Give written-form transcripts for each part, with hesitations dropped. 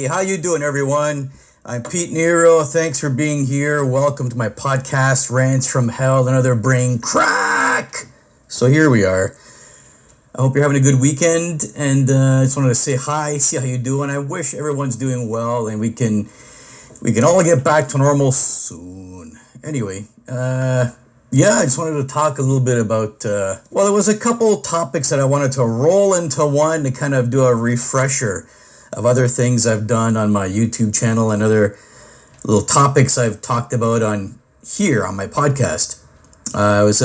how you doing, everyone? I'm Pete Nero. Thanks for being here. Welcome to my podcast, Rants from Hell, another brain crack. So here we are. I hope you're having a good weekend, and I just wanted to say hi, see how you doing. I wish everyone's doing well, and we can all get back to normal soon. Anyway, I just wanted to talk a little bit about, there was a couple topics that I wanted to roll into one to kind of do a refresher of other things I've done on my YouTube channel and other little topics I've talked about on here on my podcast. It was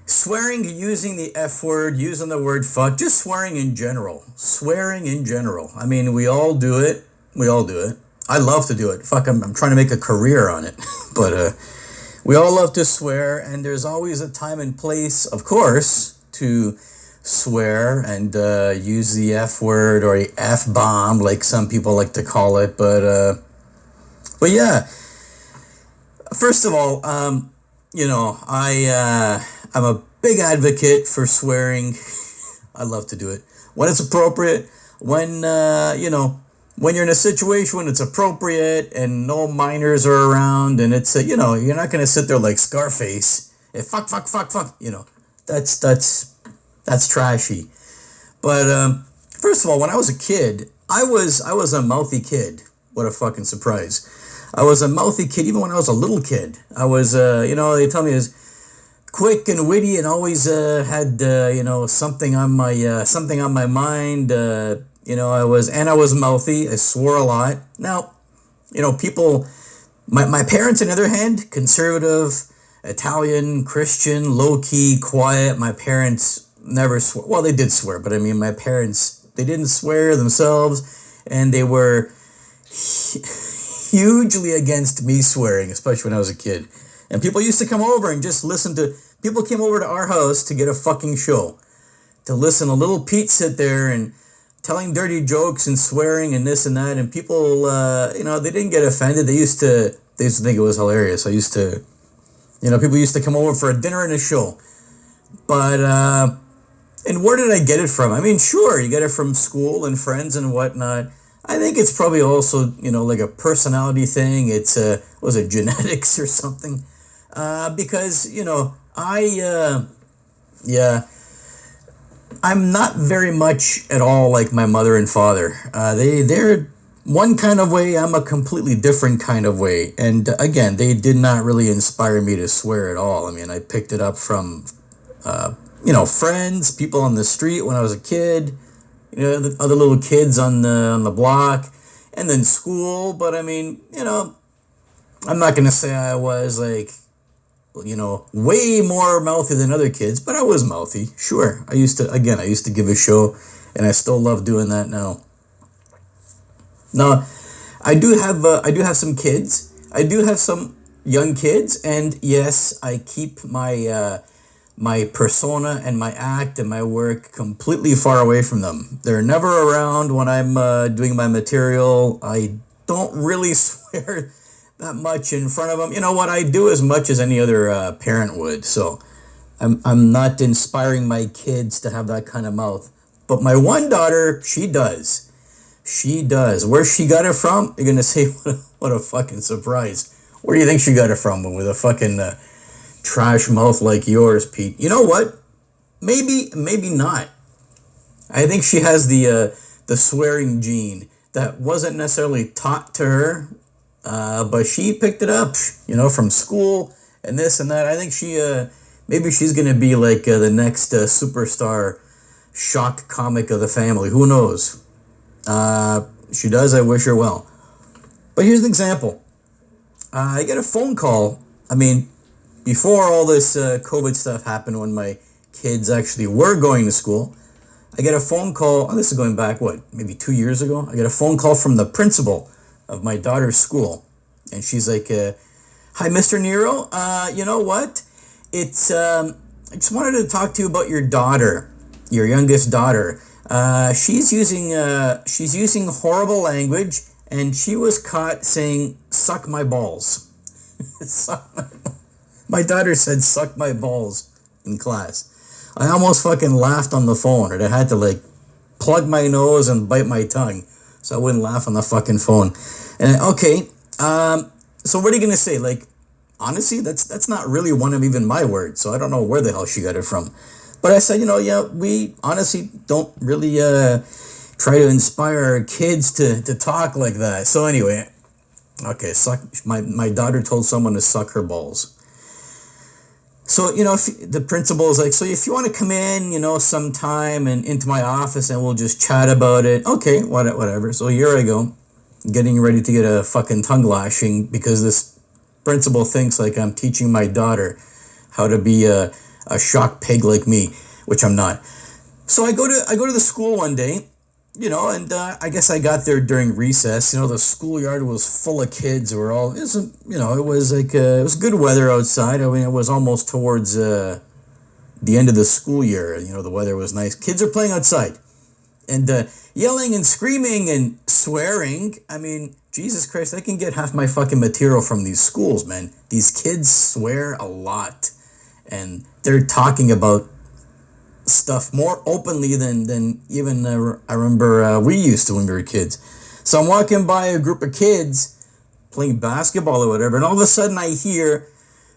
swearing, using the F word, using the word fuck, just swearing in general. Swearing in general. I mean, we all do it. I love to do it. Fuck, I'm trying to make a career on it. But we all love to swear, and there's always a time and place, of course, to swear and use the F word or the F-bomb, like some people like to call it. But yeah, first of all, I'm a big advocate for swearing. I love to do it when it's appropriate, when you're in a situation when it's appropriate and no minors are around, and it's you're not gonna sit there like Scarface. Fuck, that's trashy. But first of all, when I was a kid, I was a mouthy kid. What a fucking surprise! I was a mouthy kid even when I was a little kid. I was they tell me I was quick and witty and always had something on my mind. I was mouthy. I swore a lot. Now, people, my parents, on the other hand, conservative, Italian, Christian, low-key, quiet. My parents never swore. Well, they did swear, but I mean, my parents, they didn't swear themselves, and they were hugely against me swearing, especially when I was a kid. And people used to come over and just people came over to our house to get a fucking show, to listen to little Pete sit there and telling dirty jokes and swearing and this and that, and people, they didn't get offended. They used to think it was hilarious. People used to come over for a dinner and a show. But, and where did I get it from? I mean, sure, you get it from school and friends and whatnot. I think it's probably also, like a personality thing. It's, was it genetics or something? Because, I'm not very much at all like my mother and father. They're one kind of way, I'm a completely different kind of way. And again, they did not really inspire me to swear at all. I mean, I picked it up from, friends, people on the street when I was a kid, the other little kids on the block, and then school. But I mean, I'm not going to say I was like, way more mouthy than other kids, but I was mouthy. Sure. I used to give a show, and I still love doing that now. Now, I do have some kids. I do have some young kids, and yes, I keep my persona and my act and my work completely far away from them. They're never around when I'm doing my material. I don't really swear that much in front of them. You know what? I do as much as any other parent would. So I'm not inspiring my kids to have that kind of mouth. But my one daughter, she does. She does. Where she got it from? You're gonna say, what a fucking surprise. Where do you think she got it from? With a fucking trash mouth like yours, Pete. You know what? Maybe not. I think she has the swearing gene that wasn't necessarily taught to her. But she picked it up, from school and this and that. I think maybe she's going to be like the next superstar shock comic of the family. Who knows? She does. I wish her well. But here's an example. I get a phone call. I mean, before all this COVID stuff happened, when my kids actually were going to school, I get a phone call. Oh, this is going back, maybe 2 years ago? I get a phone call from the principal of my daughter's school, and she's like, hi, Mr. Nero, you know what, it's, I just wanted to talk to you about your daughter, your youngest daughter. She's using horrible language, and she was caught saying, suck my balls. My daughter said, suck my balls in class. I almost fucking laughed on the phone, and I had to, plug my nose and bite my tongue. so I wouldn't laugh on the fucking phone. And okay, so what are you gonna say? Like, honestly, that's not really one of even my words, so I don't know where the hell she got it from. But I said, yeah, we honestly don't really try to inspire our kids to talk like that. So anyway, okay, my daughter told someone to suck her balls. So, if the principal is like, so if you want to come in, sometime and into my office and we'll just chat about it. Okay, whatever. So here I go, getting ready to get a fucking tongue lashing because this principal thinks like I'm teaching my daughter how to be a shock pig like me, which I'm not. So I go to the school one day, and I guess I got there during recess. The schoolyard was full of kids. It was like it was good weather outside. I mean, it was almost towards the end of the school year. The weather was nice. Kids are playing outside and yelling and screaming and swearing. I mean, Jesus Christ, I can get half my fucking material from these schools, man. These kids swear a lot, and they're talking about stuff more openly than even I remember we used to when we were kids. So I'm walking by a group of kids playing basketball or whatever, and all of a sudden I hear,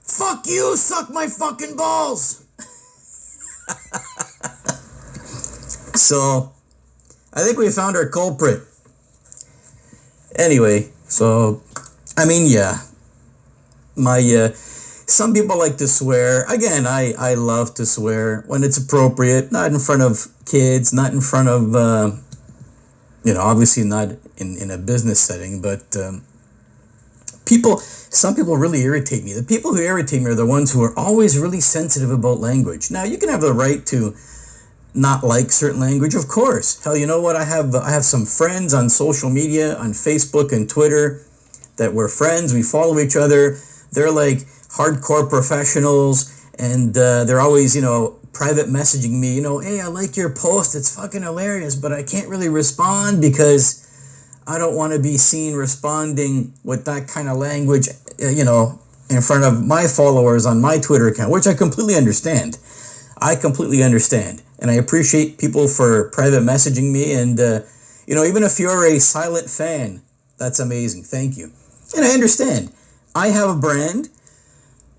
"Fuck you, suck my fucking balls." So I think we found our culprit. Anyway, so I mean, yeah, some people like to swear. Again, I love to swear when it's appropriate, not in front of kids, not in front of, obviously not in a business setting, but some people really irritate me. The people who irritate me are the ones who are always really sensitive about language. Now, you can have the right to not like certain language, of course. Hell, you know what? I have some friends on social media, on Facebook and Twitter, that we're friends. We follow each other. They're like hardcore professionals, and they're always, private messaging me, hey, I like your post. It's fucking hilarious, but I can't really respond because I don't want to be seen responding with that kind of language, in front of my followers on my Twitter account, which I completely understand. And I appreciate people for private messaging me. And, even if you're a silent fan, that's amazing. Thank you. And I understand. I have a brand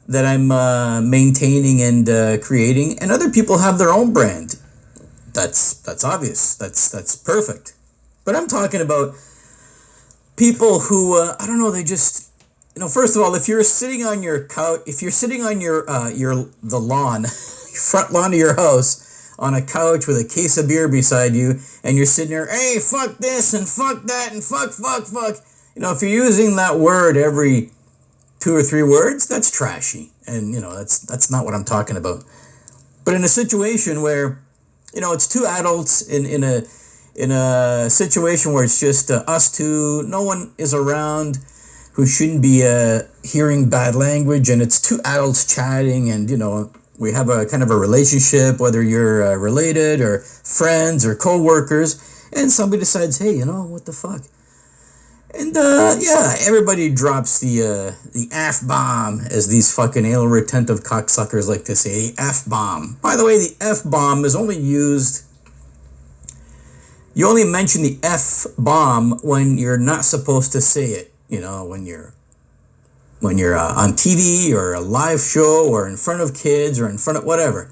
that I'm maintaining and creating, and other people have their own brand. That's obvious. That's perfect. But I'm talking about people who, I don't know, they just, first of all, if you're sitting on your couch, if you're sitting on the lawn, front lawn of your house, on a couch with a case of beer beside you, and you're sitting there, hey, fuck this and fuck that and fuck. If you're using that word every 2 or 3 words, that's trashy, and that's not what I'm talking about. But in a situation where, it's two adults in a situation where it's just us two, no one is around who shouldn't be hearing bad language, and it's two adults chatting, and we have a kind of a relationship, whether you're related or friends or co-workers, and somebody decides, hey, what the fuck? And everybody drops the Fbomb, as these fucking anal retentive cocksuckers like to say, the Fbomb. By the way, the Fbomb is only used. You only mention the Fbomb when you're not supposed to say it. When you're on TV or a live show or in front of kids or in front of whatever.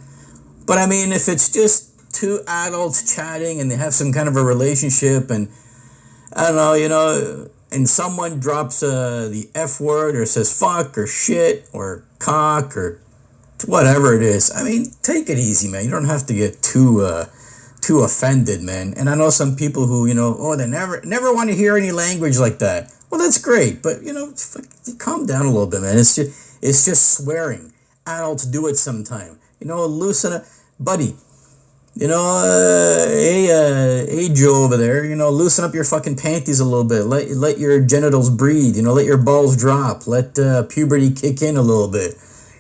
But I mean, if it's just two adults chatting and they have some kind of a relationship, and I don't know, and someone drops the F word or says fuck or shit or cock or whatever it is, I mean, take it easy, man. You don't have to get too offended, man. And I know some people who, they never want to hear any language like that. Well, that's great, but calm down a little bit, man. It's just swearing. Adults do it sometime. Loosen up, buddy. Hey Joe over there. Loosen up your fucking panties a little bit. Let your genitals breathe. Let your balls drop. Let puberty kick in a little bit.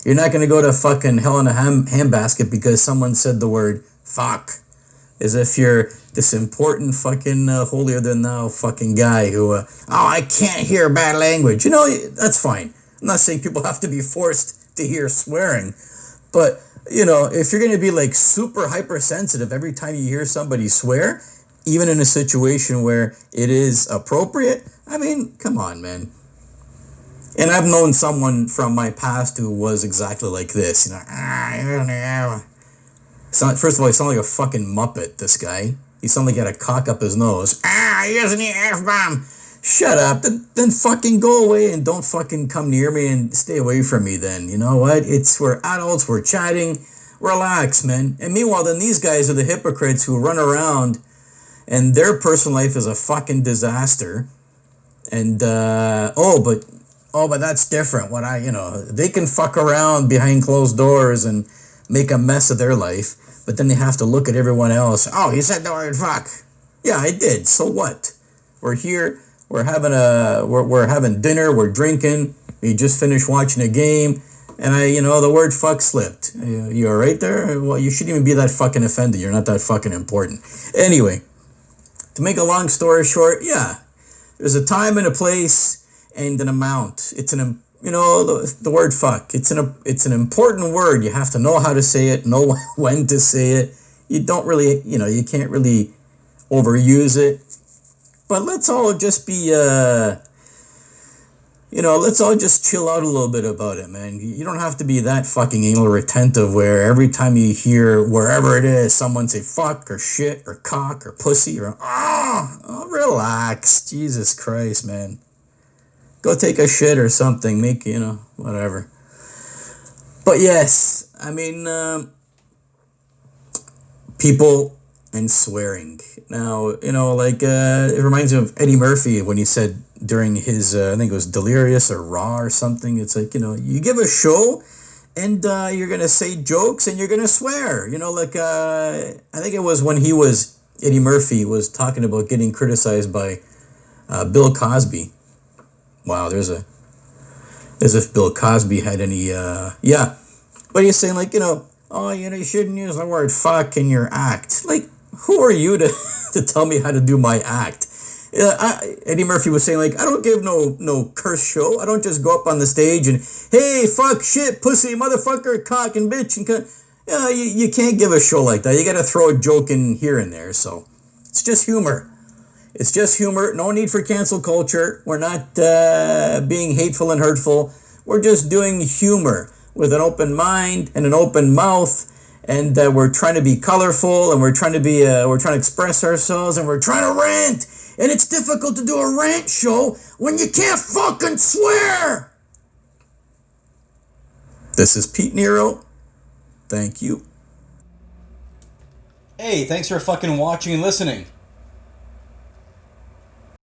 You're not gonna go to fucking hell in a handbasket because someone said the word fuck, as if you're this important fucking holier than thou fucking guy who I can't hear bad language. That's fine. I'm not saying people have to be forced to hear swearing, but if you're gonna be like super hypersensitive every time you hear somebody swear, even in a situation where it is appropriate. I mean, come on, man. And I've known someone from my past who was exactly like this. First of all, he sounded like a fucking Muppet, this guy. He sounded like he had a cock up his nose. Using the F-bomb. Shut up. Then fucking go away and don't fucking come near me and stay away from me then. You know what? We're adults, we're chatting. Relax, man. And meanwhile, then these guys are the hypocrites who run around and their personal life is a fucking disaster. And, but that's different. They can fuck around behind closed doors and make a mess of their life, but then they have to look at everyone else. Oh, you said the word fuck. Yeah, I did. So what? We're here. We're having dinner. We're drinking. We just finished watching a game, and the word fuck slipped. You all right there? Well, you shouldn't even be that fucking offended. You're not that fucking important. Anyway, to make a long story short, yeah, there's a time and a place and an amount. It's the word fuck. It's an important word. You have to know how to say it, know when to say it. You don't really, you can't really overuse it. But let's all just be, let's all just chill out a little bit about it, man. You don't have to be that fucking anal retentive where every time you hear wherever it is, someone say fuck or shit or cock or pussy or, relax. Jesus Christ, man. Go take a shit or something. Make, whatever. But yes, I mean, people and swearing. Now, it reminds me of Eddie Murphy when he said during his, I think it was Delirious or Raw or something. It's like, you give a show and you're going to say jokes and you're going to swear. I think it was when Eddie Murphy was talking about getting criticized by Bill Cosby. Wow, there's as if Bill Cosby had any, yeah. But he's saying you shouldn't use the word fuck in your act. Like, who are you to tell me how to do my act? Eddie Murphy was saying, I don't give no curse show. I don't just go up on the stage and, hey, fuck, shit, pussy, motherfucker, cock and bitch. And you can't give a show like that. You got to throw a joke in here and there. So it's just humor. It's just humor. No need for cancel culture. We're not being hateful and hurtful. We're just doing humor with an open mind and an open mouth. And we're trying to be colorful, and we're trying to express ourselves, and we're trying to rant. And it's difficult to do a rant show when you can't fucking swear. This is Pete Nero. Thank you. Hey, thanks for fucking watching and listening.